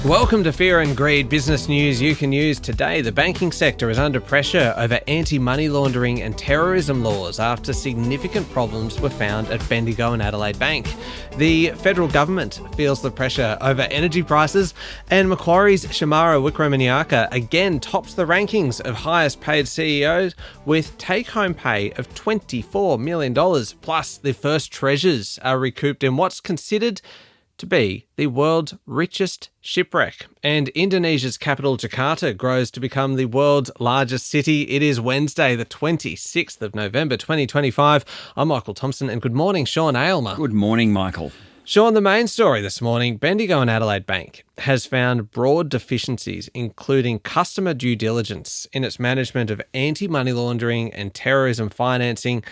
Welcome to Fear and Greed business news you can use today. The banking sector is under pressure over anti-money laundering and terrorism laws after significant problems were found at Bendigo and Adelaide Bank. The federal government feels the pressure over energy prices, and Macquarie's Shemara Wikramanayake again tops the rankings of highest paid CEOs with take-home pay of $24 million. Plus, the first treasures are recouped in what's considered to be the world's richest shipwreck. And Indonesia's capital, Jakarta, grows to become the world's largest city. It is Wednesday, the 26th of November, 2025. I'm Michael Thompson, and good morning, Sean Aylmer. Good morning, Michael. Sean, the main story this morning, Bendigo and Adelaide Bank has found broad deficiencies, including customer due diligence in its management of anti-money laundering and terrorism financing,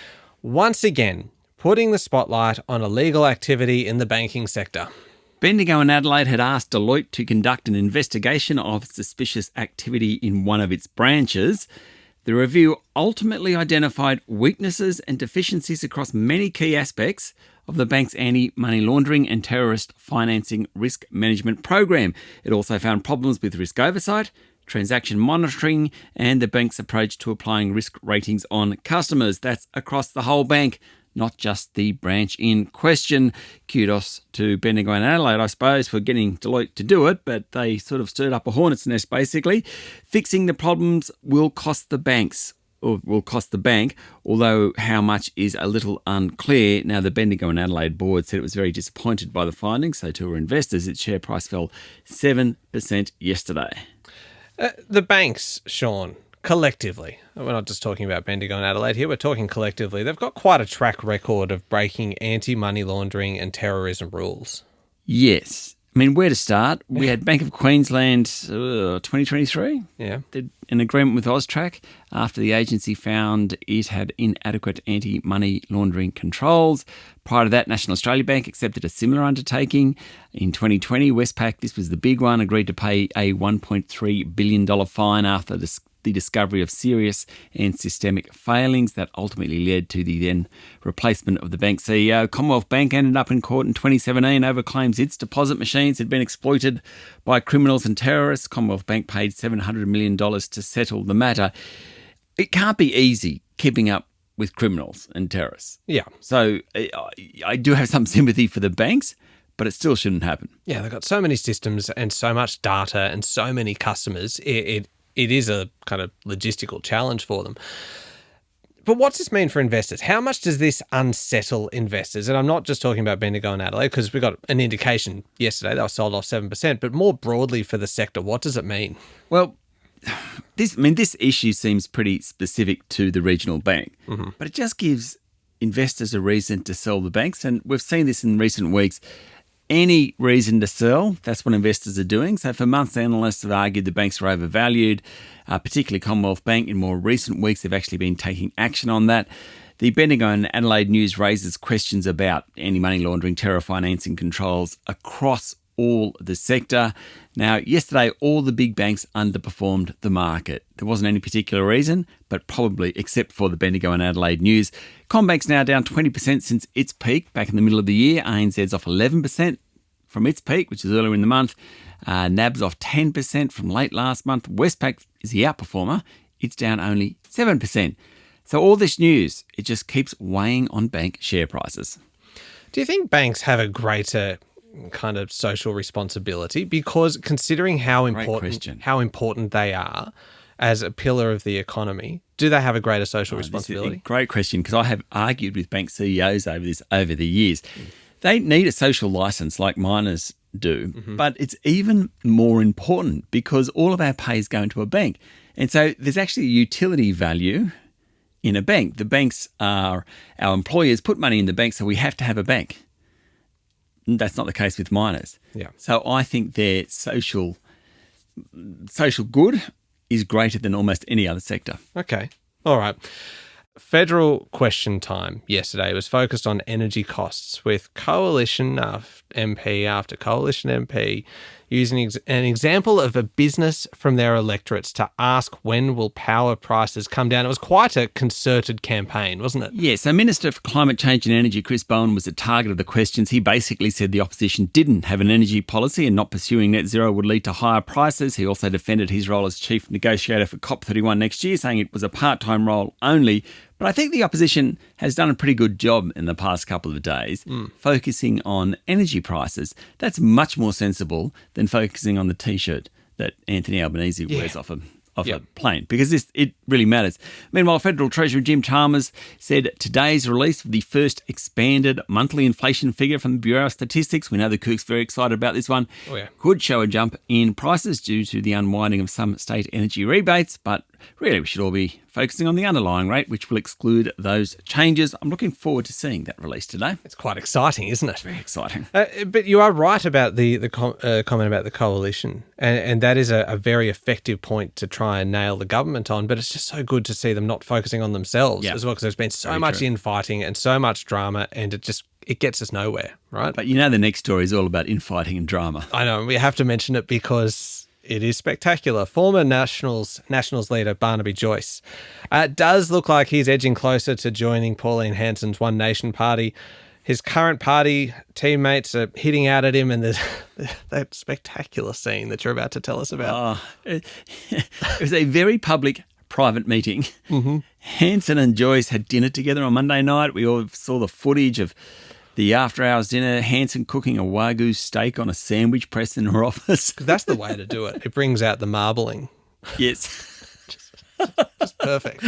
once again putting the spotlight on illegal activity in the banking sector. Bendigo and Adelaide had asked Deloitte to conduct an investigation of suspicious activity in one of its branches. The review ultimately identified weaknesses and deficiencies across many key aspects of the bank's anti-money laundering and terrorist financing risk management program. It also found problems with risk oversight, transaction monitoring, and the bank's approach to applying risk ratings on customers. That's across the whole bank, not just the branch in question. Kudos to Bendigo and Adelaide, I suppose, for getting Deloitte to do it, but they sort of stirred up a hornet's nest, basically. Fixing the problems will cost the bank, although how much is a little unclear. Now, the Bendigo and Adelaide board said it was very disappointed by the findings, so to our investors, its share price fell 7% yesterday. The banks, Sean, collectively, we're not just talking about Bendigo and Adelaide here, we're talking collectively, they've got quite a track record of breaking anti-money laundering and terrorism rules. Yes. I mean, where to start? We had Bank of Queensland 2023. Yeah. Did an agreement with Austrac after the agency found it had inadequate anti-money laundering controls. Prior to that, National Australia Bank accepted a similar undertaking. In 2020, Westpac, this was the big one, agreed to pay a $1.3 billion fine after the discovery of serious and systemic failings that ultimately led to the then replacement of the bank CEO. Commonwealth Bank ended up in court in 2017 over claims its deposit machines had been exploited by criminals and terrorists. Commonwealth Bank paid $700 million to settle the matter. It can't be easy keeping up with criminals and terrorists. Yeah. So I do have some sympathy for the banks, but it still shouldn't happen. Yeah, they've got so many systems and so much data and so many customers. It is a kind of logistical challenge for them. But what's this mean for investors? How much does this unsettle investors? And I'm not just talking about Bendigo and Adelaide, because we got an indication yesterday they were sold off 7%, but more broadly for the sector, what does it mean? Well, this issue seems pretty specific to the regional bank, but it just gives investors a reason to sell the banks. And we've seen this in recent weeks. Any reason to sell, that's what investors are doing. So for months, analysts have argued the banks are overvalued, particularly Commonwealth Bank. In more recent weeks, they've actually been taking action on that. The Bendigo and Adelaide news raises questions about anti-money laundering, terror financing controls across all the sector. Now, yesterday, all the big banks underperformed the market. There wasn't any particular reason, but probably except for the Bendigo and Adelaide news. CommBank's now down 20% since its peak back in the middle of the year. ANZ's off 11% from its peak, which is earlier in the month. NAB's off 10% from late last month. Westpac is the outperformer. It's down only 7%. So all this news, it just keeps weighing on bank share prices. Do you think banks have a greater kind of social responsibility? Because considering how important they are as a pillar of the economy, do they have a greater social responsibility? Great question, because I have argued with bank CEOs over this over the years. They need a social license like miners do, but it's even more important because all of our pay is going to a bank. And so there's actually a utility value in a bank. The banks are, our employers put money in the bank, so we have to have a bank. That's not the case with miners. Yeah. So I think their social good is greater than almost any other sector. Okay. All right. Federal question time yesterday was focused on energy costs with Coalition MP after coalition MP using an example of a business from their electorates to ask when will power prices come down. It was quite a concerted campaign, wasn't it? Yeah, so Minister for Climate Change and Energy Chris Bowen was the target of the questions. He basically said the opposition didn't have an energy policy and not pursuing net zero would lead to higher prices. He also defended his role as chief negotiator for COP31 next year, saying it was a part-time role only. But I think the opposition has done a pretty good job in the past couple of days focusing on energy prices. That's much more sensible than focusing on the T-shirt that Anthony Albanese wears off a plane, because it really matters. Meanwhile, Federal Treasurer Jim Chalmers said today's release of the first expanded monthly inflation figure from the Bureau of Statistics, we know the Cook's very excited about this one, could show a jump in prices due to the unwinding of some state energy rebates, but really we should all be focusing on the underlying rate, which will exclude those changes. I'm looking forward to seeing that release today. It's quite exciting, isn't it? Very exciting. But you are right about the comment about the coalition, and that is a very effective point to try and nail the government on, but it's just so good to see them not focusing on themselves as well, because there's been so much infighting and so much drama, and it gets us nowhere, right? But you know the next story is all about infighting and drama. I know, we have to mention it because it is spectacular. Former Nationals leader Barnaby Joyce does look like he's edging closer to joining Pauline Hanson's One Nation party. His current party teammates are hitting out at him, and there's that spectacular scene that you're about to tell us about. It was a very public private meeting. Hanson and Joyce had dinner together on Monday night. We all saw the footage of the after-hours dinner, Hanson cooking a Wagyu steak on a sandwich press in her office. That's the way to do it. It brings out the marbling. Yes. Just perfect.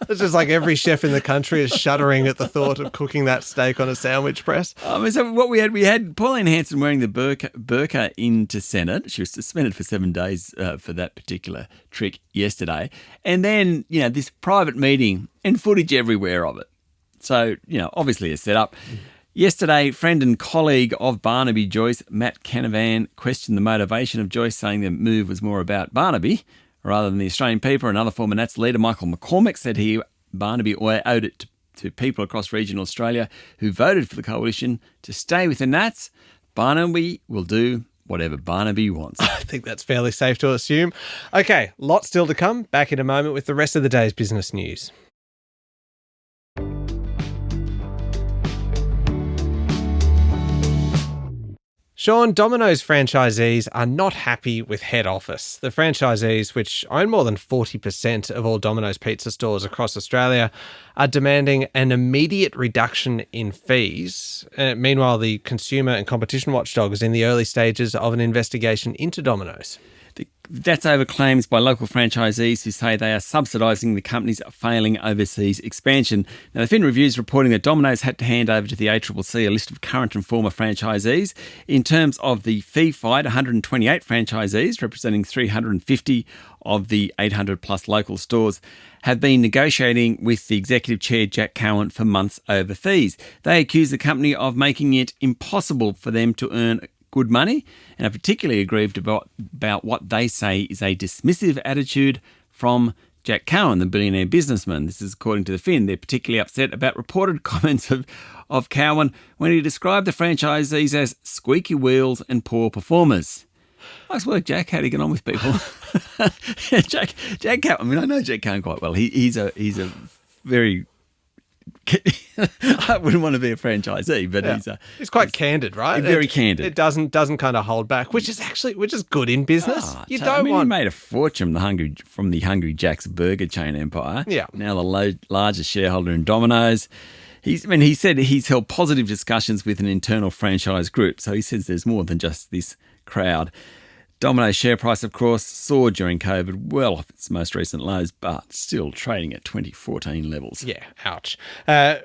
It's just like every chef in the country is shuddering at the thought of cooking that steak on a sandwich press. So what we had Pauline Hanson wearing the burqa into Senate. She was suspended for 7 days for that particular trick yesterday. And then, this private meeting and footage everywhere of it. So, obviously a setup. Yesterday, friend and colleague of Barnaby Joyce, Matt Canavan, questioned the motivation of Joyce, saying the move was more about Barnaby rather than the Australian people. Another former Nats leader, Michael McCormick, said Barnaby owed it to people across regional Australia who voted for the coalition to stay with the Nats. Barnaby will do whatever Barnaby wants. I think that's fairly safe to assume. Okay, lots still to come. Back in a moment with the rest of the day's business news. Sean, Domino's franchisees are not happy with head office. The franchisees, which own more than 40% of all Domino's pizza stores across Australia, are demanding an immediate reduction in fees. Meanwhile, the Consumer and Competition Watchdog is in the early stages of an investigation into Domino's. That's over claims by local franchisees who say they are subsidising the company's failing overseas expansion. Now, the Fin Review's reporting that Domino's had to hand over to the ACCC a list of current and former franchisees. In terms of the fee fight, 128 franchisees, representing 350 of the 800-plus local stores, have been negotiating with the executive chair, Jack Cowan, for months over fees. They accuse the company of making it impossible for them to earn good money, and are particularly aggrieved about what they say is a dismissive attitude from Jack Cowan, the billionaire businessman. This is according to the Fin. They're particularly upset about reported comments of Cowan when he described the franchisees as squeaky wheels and poor performers. Nice work, Jack. How do you get on with people? Jack Cowan. I mean, I know Jack Cowan quite well. He's a very I wouldn't want to be a franchisee, but he's quite candid, right? Very candid. It doesn't kind of hold back, which is good in business. He made a fortune from the Hungry Jack's burger chain empire. Yeah. Now the largest shareholder in Domino's. He said he's held positive discussions with an internal franchise group. So he says there's more than just this crowd. Domino's share price, of course, soared during COVID, well off its most recent lows, but still trading at 2014 levels. Yeah, ouch.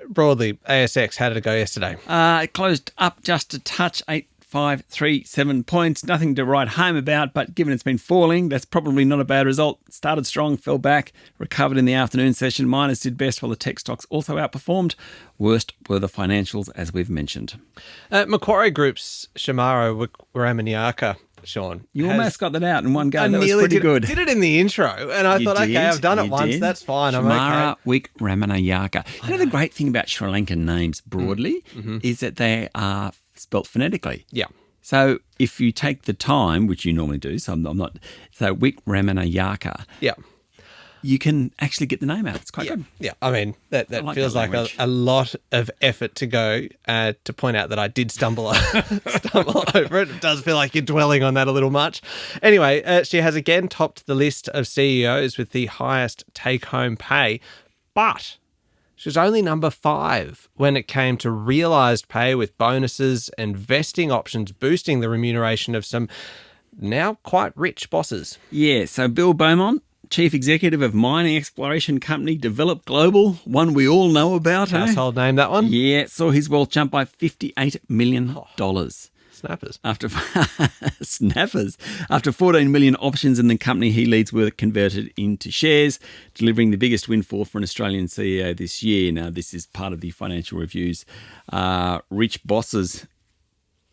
Broadly, ASX, how did it go yesterday? It closed up just a touch, 8,537 points. Nothing to write home about, but given it's been falling, that's probably not a bad result. Started strong, fell back, recovered in the afternoon session. Miners did best, while the tech stocks also outperformed. Worst were the financials, as we've mentioned. Macquarie Group's Shemara Wikramanayake Sean. You almost got that out in one go. I That was nearly pretty good. did it in the intro, and I thought, okay, I've done it once. Did. That's fine. I'm Shemara, okay. Wikramanayake. You know, the great thing about Sri Lankan names broadly is that they are spelt phonetically. Yeah. So if you take the time, which you normally do, so I'm not, so Wikramanayake, Yeah. you can actually get the name out. It's quite good. Yeah, I mean, that like feels that like language. a lot of effort to go to point out that I did stumble over it. It does feel like you're dwelling on that a little much. Anyway, she has again topped the list of CEOs with the highest take-home pay, but she was only number 5 when it came to realised pay, with bonuses and vesting options boosting the remuneration of some now quite rich bosses. Yeah, so Bill Beaumont, Chief Executive of mining exploration company Develop Global, one we all know about. Household name, that one? Yeah, saw his wealth jump by $58 million. Snappers. After snappers. After 14 million options in the company he leads were converted into shares, delivering the biggest windfall for an Australian CEO this year. Now, this is part of the Financial Review's Rich Bosses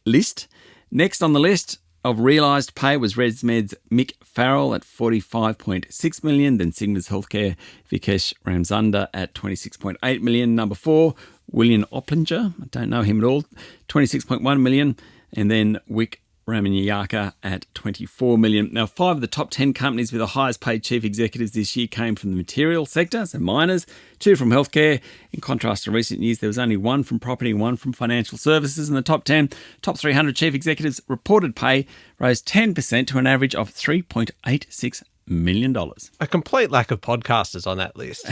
list. Next on the list of realised pay was ResMed's Mick Farrell at $45.6 million, then Sigma's Healthcare Vikesh Ramsunda at $26.8 million. Number 4, William Opplinger, I don't know him at all, $26.1 million. And then Wikramanayake at $24 million. Now, 5 of the top 10 companies with the highest paid chief executives this year came from the material sector, so miners, 2 from healthcare. In contrast to recent years, there was only 1 from property and 1 from financial services in the top 10. Top 300 chief executives' reported pay rose 10% to an average of $3.86 million. A complete lack of podcasters on that list.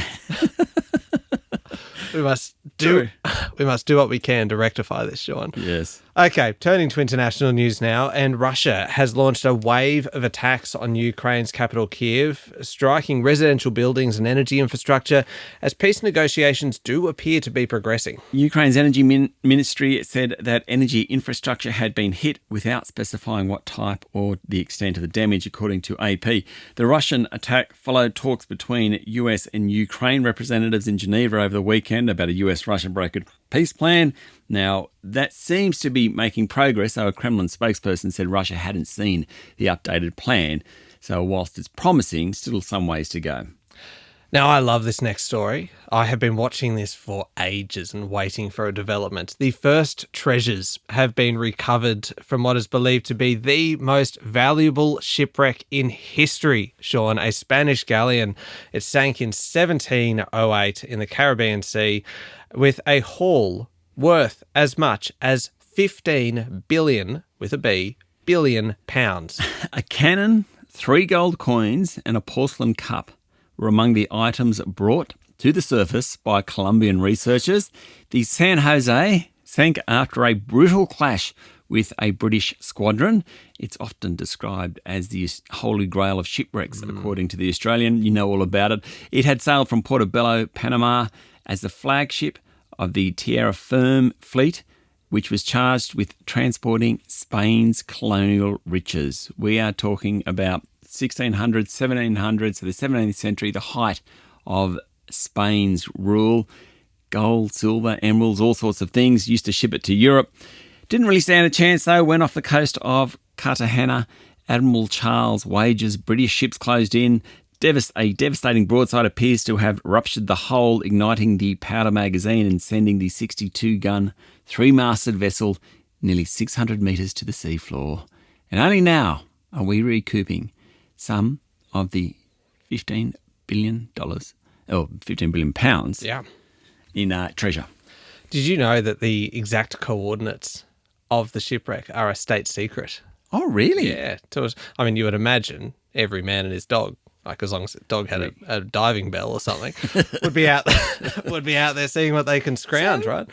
We must do what we can to rectify this, Sean. Yes. Okay, turning to international news now, and Russia has launched a wave of attacks on Ukraine's capital, Kiev, striking residential buildings and energy infrastructure as peace negotiations do appear to be progressing. Ukraine's energy ministry said that energy infrastructure had been hit without specifying what type or the extent of the damage, according to AP. The Russian attack followed talks between US and Ukraine representatives in Geneva over the weekend about a US-Russia brokered peace plan. Now, that seems to be making progress, though a Kremlin spokesperson said Russia hadn't seen the updated plan. So whilst it's promising, still some ways to go. Now, I love this next story. I have been watching this for ages and waiting for a development. The first treasures have been recovered from what is believed to be the most valuable shipwreck in history, Sean, a Spanish galleon. It sank in 1708 in the Caribbean Sea with a haul worth as much as 15 billion, with a B, billion pounds. A cannon, 3 gold coins and a porcelain cup were among the items brought to the surface by Colombian researchers. The San Jose sank after a brutal clash with a British squadron. It's often described as the holy grail of shipwrecks, according to the Australian. You know all about it. It had sailed from Portobello, Panama, as the flagship of the Tierra Firme fleet, which was charged with transporting Spain's colonial riches. We are talking about 1600s, 1700s, so the 17th century, the height of Spain's rule. Gold, silver, emeralds, all sorts of things. Used to ship it to Europe. Didn't really stand a chance, though. Went off the coast of Cartagena. Admiral Charles Wages, British ships closed in. A devastating broadside appears to have ruptured the hull, igniting the powder magazine and sending the 62-gun, 3-masted vessel nearly 600 metres to the seafloor. And only now are we recouping some of the $15 billion, or 15 billion pounds in treasure. Did you know that the exact coordinates of the shipwreck are a state secret? Oh, really? Yeah. I mean, you would imagine every man and his dog, like as long as the dog had a diving bell or something, would be out there seeing what they can scrounge, right?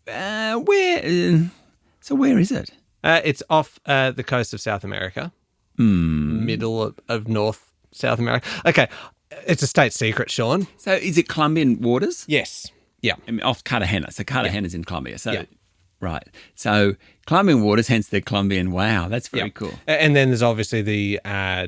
Where is it? It's off the coast of South America, middle of North South America. Okay, it's a state secret, Sean. So is it Colombian waters? Yes. Yeah. I mean, off Cartagena. So Cartagena's in Colombia. So right. So Colombian waters, hence the Colombian. Wow, that's very cool. And then there's obviously the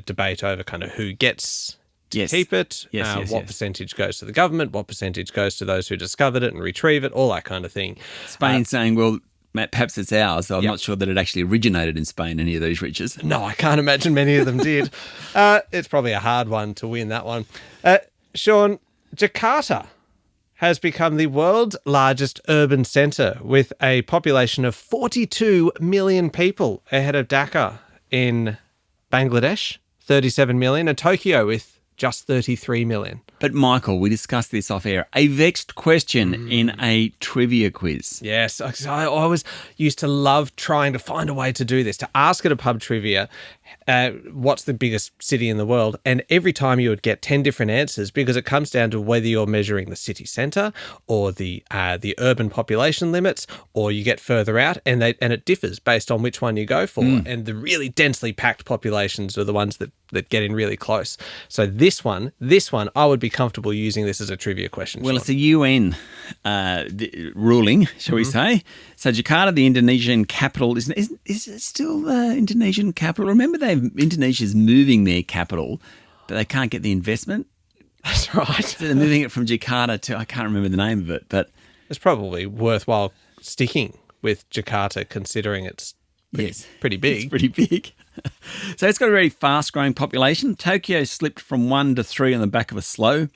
debate over kind of who gets to keep it, what percentage goes to the government, what percentage goes to those who discovered it and retrieve it, all that kind of thing. Spain saying, well, perhaps it's ours, so I'm not sure that it actually originated in Spain, any of these riches. No, I can't imagine many of them did. It's probably a hard one to win, that one. Sean, Jakarta has become the world's largest urban centre with a population of 42 million people, ahead of Dhaka in Bangladesh, 37 million, and Tokyo with just 33 million. But Michael, we discussed this off air. A vexed question in a trivia quiz. Yes, I always used to love trying to find a way to do this, to ask at a pub trivia, what's the biggest city in the world? And every time you would get 10 different answers, because it comes down to whether you're measuring the city centre or the urban population limits, or you get further out, and it differs based on which one you go for. And the really densely packed populations are the ones that get in really close. So this one, I would be comfortable using this as a trivia question. Well, Sean, it's a UN ruling, shall we say. So Jakarta, the Indonesian capital, is it still the Indonesian capital? Remember, Indonesia's moving their capital, but they can't get the investment. That's right. So they're moving it from Jakarta to, I can't remember the name of it, but it's probably worthwhile sticking with Jakarta, considering it's pretty big. It's pretty big. So it's got a very fast-growing population. Tokyo slipped from 1 to 3 on the back of a slow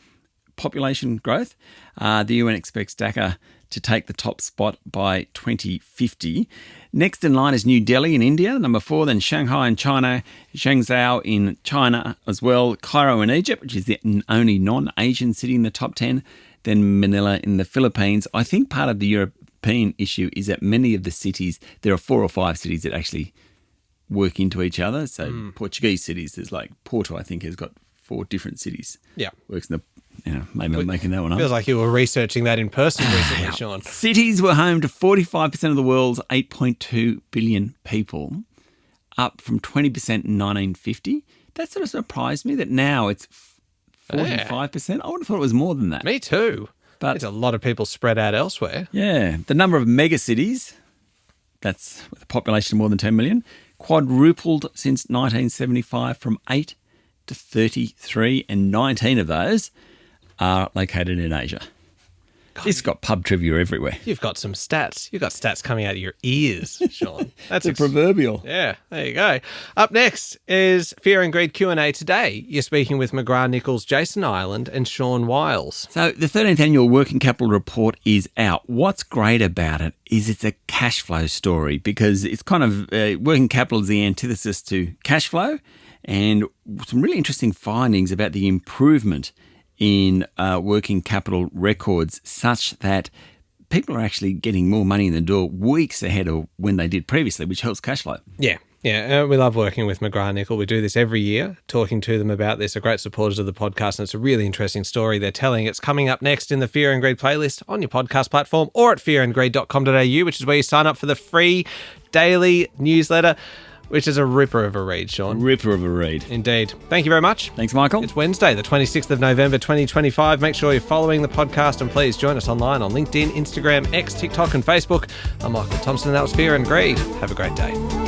population growth. The UN expects Dhaka to take the top spot by 2050. Next in line is New Delhi in India, number 4, then Shanghai in China, Shenzhou in China as well, Cairo in Egypt, which is the only non-Asian city in the top 10, then Manila in the Philippines. I think part of the European issue is that many of the cities, there are 4 or 5 cities that actually work into each other. So Portuguese cities, there's like Porto, I think, has got 4 different cities. Yeah. Works in the, maybe I'm making that one up. Feels like you were researching that in person recently, Sean. Cities were home to 45% of the world's 8.2 billion people, up from 20% in 1950. That sort of surprised me that now it's 45%. I would have thought it was more than that. Me too. But there's a lot of people spread out elsewhere. Yeah. The number of megacities, that's with a population of more than 10 million, quadrupled since 1975 from 8 to 33, and 19 of those are located in Asia. God, it's got pub trivia everywhere. You've got some stats. You've got stats coming out of your ears, Sean. That's proverbial. Yeah, there you go. Up next is Fear and Greed Q&A today. You're speaking with McGrath Nichols, Jason Ireland and Sean Wiles. So the 13th Annual Working Capital Report is out. What's great about it is it's a cash flow story, because it's kind of working capital is the antithesis to cash flow, and some really interesting findings about the improvement in working capital records, such that people are actually getting more money in the door weeks ahead of when they did previously, which helps cash flow. Yeah. We love working with McGrath Nichols. We do this every year, talking to them about this. They're great supporters of the podcast, and it's a really interesting story they're telling. It's coming up next in the Fear and Greed playlist on your podcast platform, or at fearandgreed.com.au, which is where you sign up for the free daily newsletter, which is a ripper of a read, Sean. Ripper of a read. Indeed. Thank you very much. Thanks, Michael. It's Wednesday, the 26th of November, 2025. Make sure you're following the podcast, and please join us online on LinkedIn, Instagram, X, TikTok and Facebook. I'm Michael Thompson, and that was Fear and Greed. Have a great day.